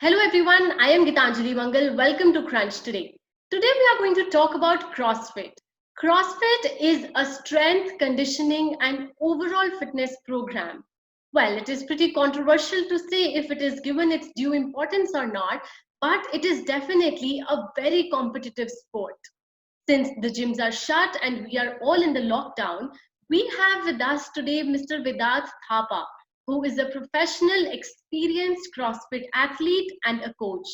Hello everyone, I am Gitanjali Mangal. Welcome to Crunch today. Today we are going to talk about CrossFit. CrossFit is a strength, conditioning and overall fitness program. Well, it is pretty controversial to say if it is given its due importance or not, but it is definitely a very competitive sport. Since the gyms are shut and we are all in the lockdown, we have with us today Mr. Vedharth Thappa, who is a professional, experienced CrossFit athlete and a coach.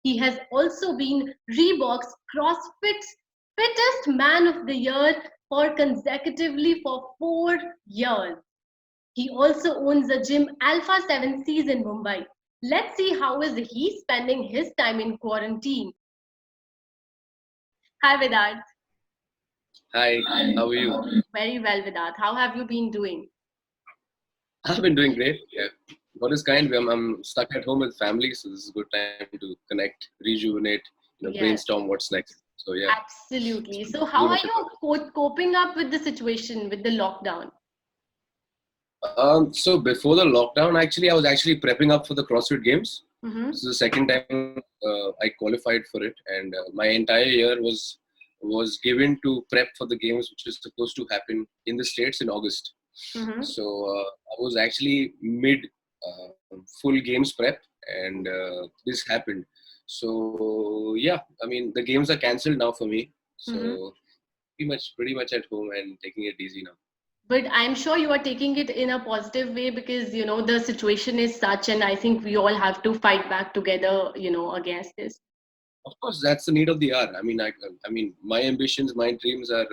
He has also been Reebok's CrossFit's Fittest Man of the Year for consecutively for 4 years. He also owns the gym Alpha 7Cs in Mumbai. Let's see how is he spending his time in quarantine. Hi Vedharth. Hi, how are you? Very well, Vedharth. How have you been doing? I've been doing great. Yeah. God is kind. I'm stuck at home with family, so this is a good time to connect, rejuvenate, Yes, brainstorm what's next. So yeah, absolutely. it's So, pretty how are much about you coping up with the situation with the lockdown? it. So before the lockdown, actually, I was actually prepping up for the CrossFit Games. Mm-hmm. This is the second time I qualified for it, and my entire year was given to prep for the games, which is supposed to happen in the States in August. Mm-hmm. So I was actually mid full games prep, and this happened. So yeah, I mean the games are cancelled now for me. Mm-hmm. So pretty much at home and taking it easy now. But I'm sure you are taking it in a positive way because the situation is such, and I think we all have to fight back together, against this. Of course, that's the need of the hour. I mean, my ambitions, my dreams are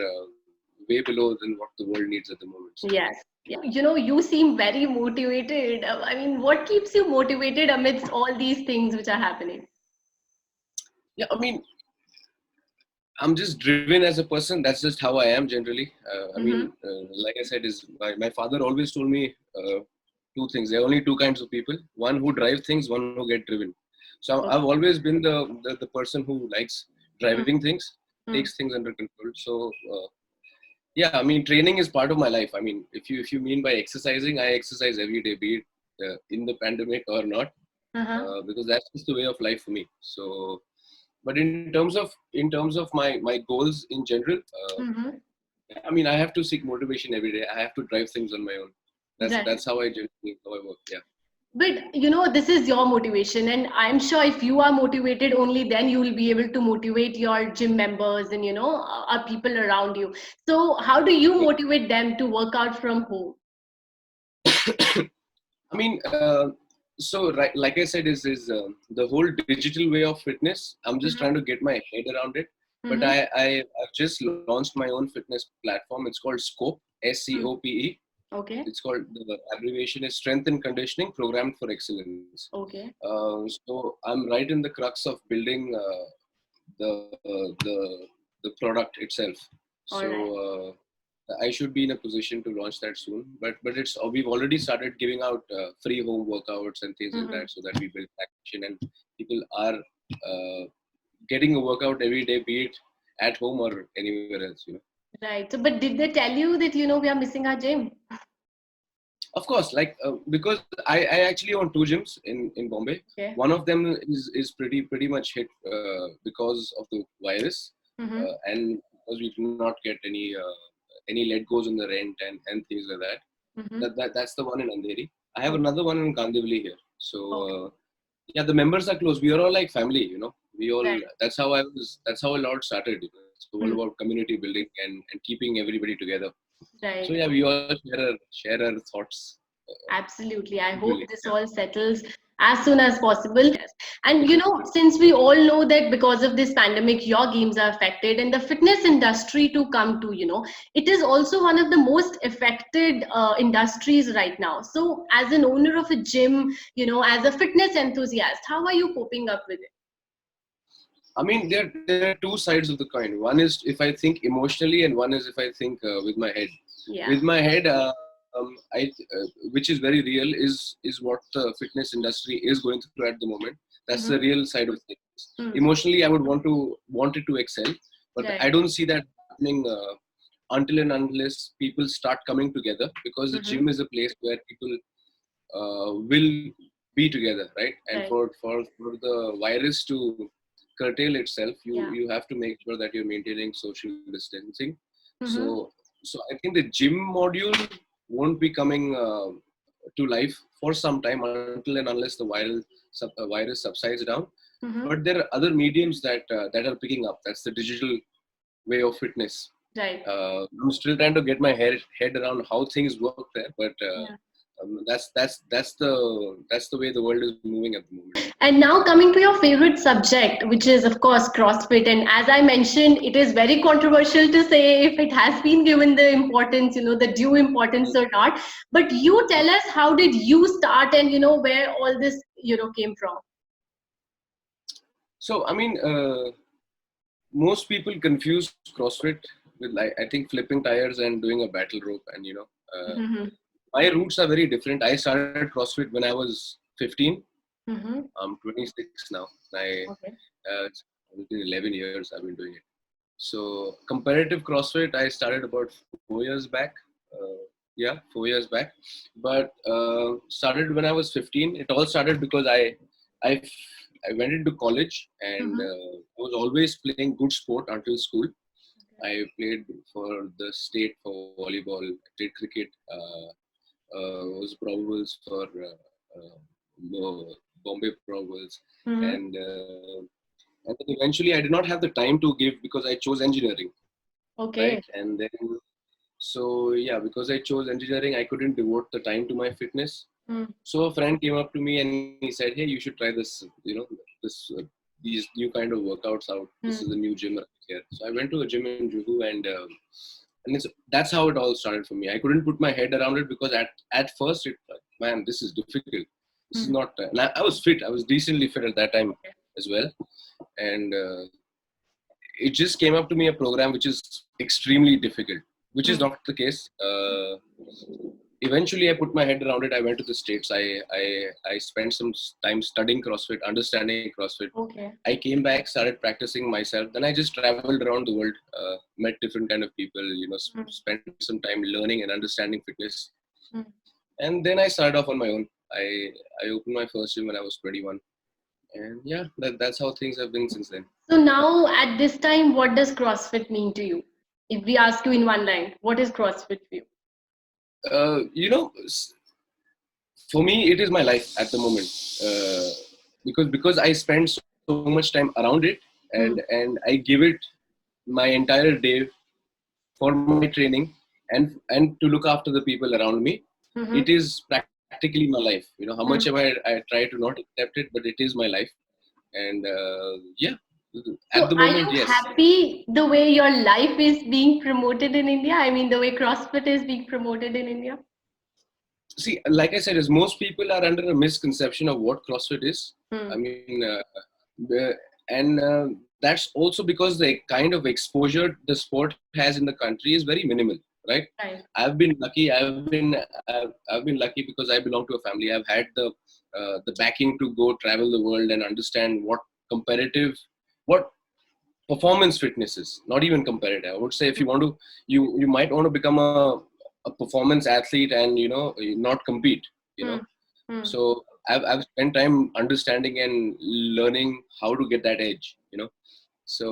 way below than what the world needs at the moment. So Yes. Yeah. You seem very motivated. I mean, what keeps you motivated amidst all these things which are happening? yeah, I mean, I'm just driven as a person. That's just how I am generally. Mm-hmm. Like I said, is my father always told me two things. There are only two kinds of people: one who drive things, one who get driven. So I've Okay. always been the person who likes driving things, takes things under control. So yeah, I mean, training is part of my life. I mean, if you mean by exercising, I exercise every day, be it in the pandemic or not, Uh-huh. because that's just the way of life for me. So, but in terms of my goals in general, Mm-hmm. I mean, I have to seek motivation every day. I have to drive things on my own. That's Right. that's how I generally how I work. Yeah. But this is your motivation, and I'm sure if you are motivated, only then you will be able to motivate your gym members and people around you. So, how do you motivate them to work out from home? I mean, so right, like I said, is the whole digital way of fitness. I'm just Mm-hmm. trying to get my head around it. But Mm-hmm. I've just launched my own fitness platform. It's called Scope, SCOPE. Okay. It's called, the abbreviation is Strength and Conditioning Programmed for Excellence. Okay. So I'm right in the crux of building the product itself. All So right. I should be in a position to launch that soon. But it's we've already started giving out free home workouts and things like Mm-hmm. that, so that we build action and people are uh, getting a workout every day, be it at home or anywhere else. Right. So, but did they tell you that we are missing our gym? Of course, like because I actually own two gyms in Bombay. Okay. One of them is pretty much hit because of the virus, Mm-hmm. and because we do not get any let goes in the rent and things like that. Mm-hmm. That's the one in Andheri. I have Okay. another one in Kandivali here. So Okay. yeah, the members are close. We are all like family. We all. Right. That's how a lot started. It's all Mm. about community building and keeping everybody together. So Right. yeah, we all share our thoughts. Absolutely. I hope Usually, this yeah. all settles as soon as possible. Yes. And since we all know that because of this pandemic, your games are affected, and the fitness industry to come to, it is also one of the most affected industries right now. So, as an owner of a gym, as a fitness enthusiast, how are you coping up with it? I mean, there are two sides of the coin. One is if I think emotionally, and one is if I think with my head. Yeah. With my head, which is very real, is what the fitness industry is going through at the moment. That's Mm-hmm. the real side of things. Mm. Emotionally, I would want it to excel, but Right. I don't see that happening until and unless people start coming together. Because the Mm-hmm. gym is a place where people will be together, right? And Right. for the virus to curtail itself, Yeah. you have to make sure that you're maintaining social distancing. Mm-hmm. So I think the gym module won't be coming to life for some time, until and unless the virus subsides down. Mm-hmm. But there are other mediums that are picking up. That's the digital way of fitness. Right. I'm still trying to get my head around how things work there, but Yeah. that's the way the world is moving at the moment. And now coming to your favorite subject, which is of course CrossFit. And as I mentioned, it is very controversial to say if it has been given the importance, the due importance or not. But you tell us, how did you start, and where all this, came from? So I mean, most people confuse CrossFit with, like, I think, flipping tires and doing a battle rope. And Mm-hmm. my roots are very different. I started CrossFit when I was 15. Mm-hmm. I'm 26 now. Okay. It's been 11 years I've been doing it. So comparative CrossFit, I started about 4 years back. Yeah, 4 years back. But started when I was 15. It all started because I, I went into college, and Mm-hmm. I was always playing good sport until school. Okay. I played for the state for volleyball. I played cricket. Was probables for Bombay probables, Mm-hmm. and then eventually I did not have the time to give because I chose engineering, right? Okay. And then, so yeah, because I chose engineering, I couldn't devote the time to my fitness. Mm-hmm. So a friend came up to me and he said, "Hey, you should try this, this these new kind of workouts out. This is a new gym here." So I went to a gym in Juhu, and that's how it all started for me. I couldn't put my head around it because at first it, like, man, this is difficult. This is Mm-hmm. not. And I was fit. I was decently fit at that time Okay. as well, and it just came up to me a program which is extremely difficult, which is not the case. Eventually I put my head around it. I went to the States. I spent some time studying CrossFit, understanding CrossFit. Okay. I came back, started practicing myself. Then I just traveled around the world, met different kind of people, spent some time learning and understanding fitness. Mm-hmm. And then I started off on my own. I opened my first gym when I was 21. And yeah, that's how things have been since then. So now, at this time, what does CrossFit mean to you? If we ask you in one line, what is CrossFit for you? Uh, you know, for me, it is my life at the moment, because I spend so much time around it, Mm-hmm. and I give it my entire day for my training, and to look after the people around me. Mm-hmm. It is practically my life. How much ever I try to not accept it, but it is my life. And yeah, at So, the are moment, you yes. happy the way your life is being promoted in India? I mean, the way CrossFit is being promoted in India? See, like I said, is most people are under a misconception of what CrossFit is. I Hmm. mean, and that's also because the kind of exposure the sport has in the country is very minimal, right? Right. I've been lucky. I've been lucky because I belong to a family. I've had the backing to go travel the world and understand what performance fitness is. Not even competitive. I would say, if you want to, you might want to become a performance athlete and not compete. You know, Hmm. Hmm. so I've spent time understanding and learning how to get that edge. So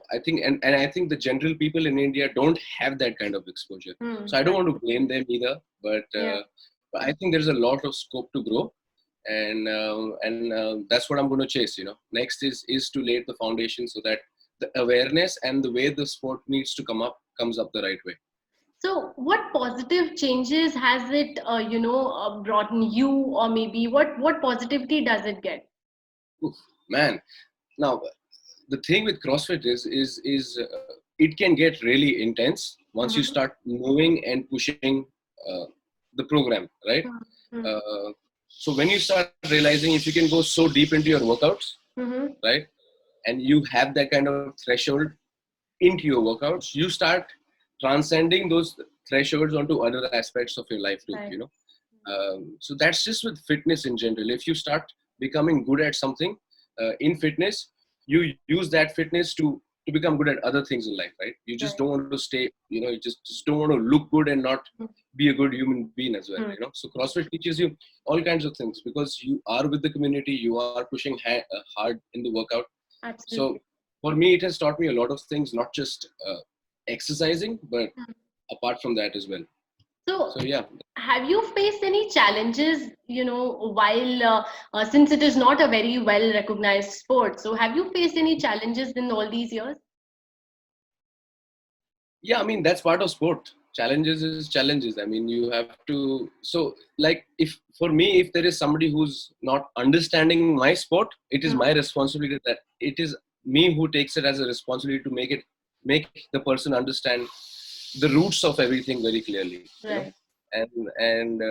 I think, and I think the general people in India don't have that kind of exposure. Hmm. So I don't Right. want to blame them either, Yeah. but I think there's a lot of scope to grow, and that's what I'm going to chase. Next is to lay the foundation so that the awareness and the way the sport needs to comes up the right way. So, what positive changes has it, brought in you, or maybe what positivity does it get? Oof, man, now the thing with CrossFit is it can get really intense once you Mm-hmm. start moving and pushing uh, the program, right? Mm-hmm. Uh, so when you start realizing if you can go so deep into your workouts, Mm-hmm. right, and you have that kind of threshold into your workouts, you start transcending those thresholds onto other aspects of your life too. Right. So that's just with fitness in general. If you start becoming good at something in fitness, you use that fitness to become good at other things in life, right? You just Right. don't want to stay, you just don't want to look good and not be a good human being as well. So CrossFit teaches you all kinds of things because you are with the community, you are pushing hard in the workout. Absolutely. So for me, it has taught me a lot of things, not just exercising, but apart from that as well. So, So yeah. have you faced any challenges, while since it is not a very well recognized sport? So, have you faced any challenges in all these years? Yeah, I mean, that's part of sport. Challenges is challenges. I mean, you have to. So, like, if for me, if there is somebody who's not understanding my sport, it is my responsibility that it is me who takes it as a responsibility to make the person understand the roots of everything very clearly. Right. And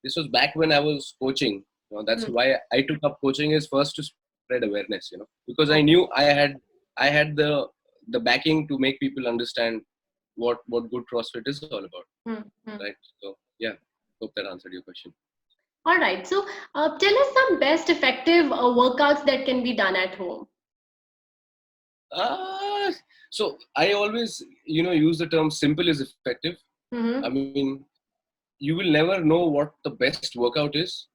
this was back when I was coaching. That's why I took up coaching is first to spread awareness. Because I knew I had the backing to make people understand what good CrossFit is all about, right? So yeah, hope that answered your question. All right. So, tell us some best effective workouts that can be done at home. So I always use the term simple is effective. I mean, you will never know what the best workout is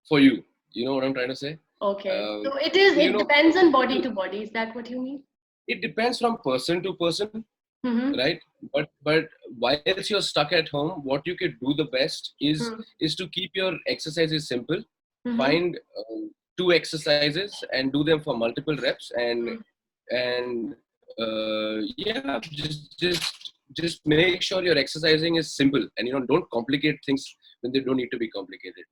for you. You know what I'm trying to say? Okay. So it depends on body to body. Is that what you mean? It depends from person to person, right? But whilst you're stuck at home, what you could do the best is to keep your exercises simple. Find 2 exercises and do them for multiple reps, and yeah, just make sure your exercising is simple, and don't complicate things when they don't need to be complicated.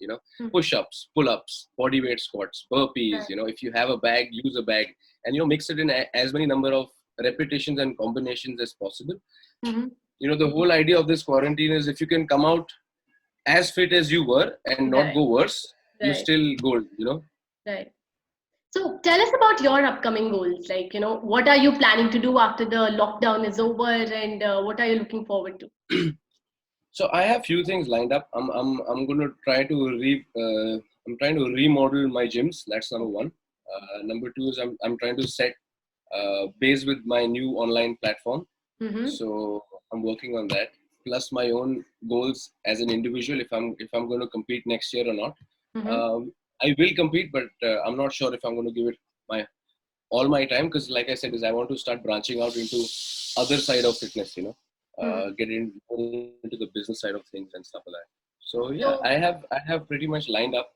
Push-ups, pull-ups, body weight squats, burpees. If you have a bag, use a bag, and mix it in as many number of repetitions and combinations as possible. The whole idea of this quarantine is if you can come out as fit as you were and not go worse, you still gold. Right. So tell us about your upcoming goals. Like, what are you planning to do after the lockdown is over, and what are you looking forward to? So I have few things lined up. I'm going to try to I'm trying to remodel my gyms. That's number one. Number two is I'm trying to set base with my new online platform. So I'm working on that. Plus my own goals as an individual. If I'm going to compete next year or not. I will compete, but I'm not sure if I'm going to give it all my time, because like I said, is I want to start branching out into other side of fitness. Get into the business side of things and stuff like that. So yeah, I have pretty much lined up,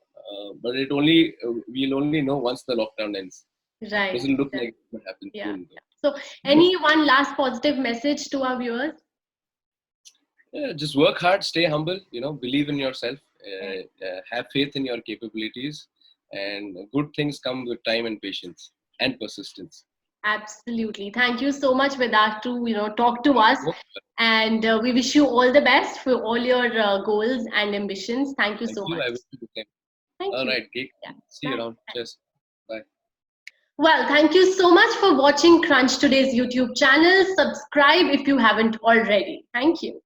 but we'll only know once the lockdown ends. Right. Doesn't look like it will happen soon. So any one last positive message to our viewers? Yeah, just work hard, stay humble, believe in yourself, have faith in your capabilities, and good things come with time and patience and persistence. Absolutely. Thank you so much, Vedharth, to talk to us, and we wish you all the best for all your goals and ambitions. Thank you so much. I wish you the same. Thank you. All right, Kate. See you around. Cheers. Bye. Well, thank you so much for watching Crunch Today's YouTube channel. Subscribe if you haven't already. Thank you.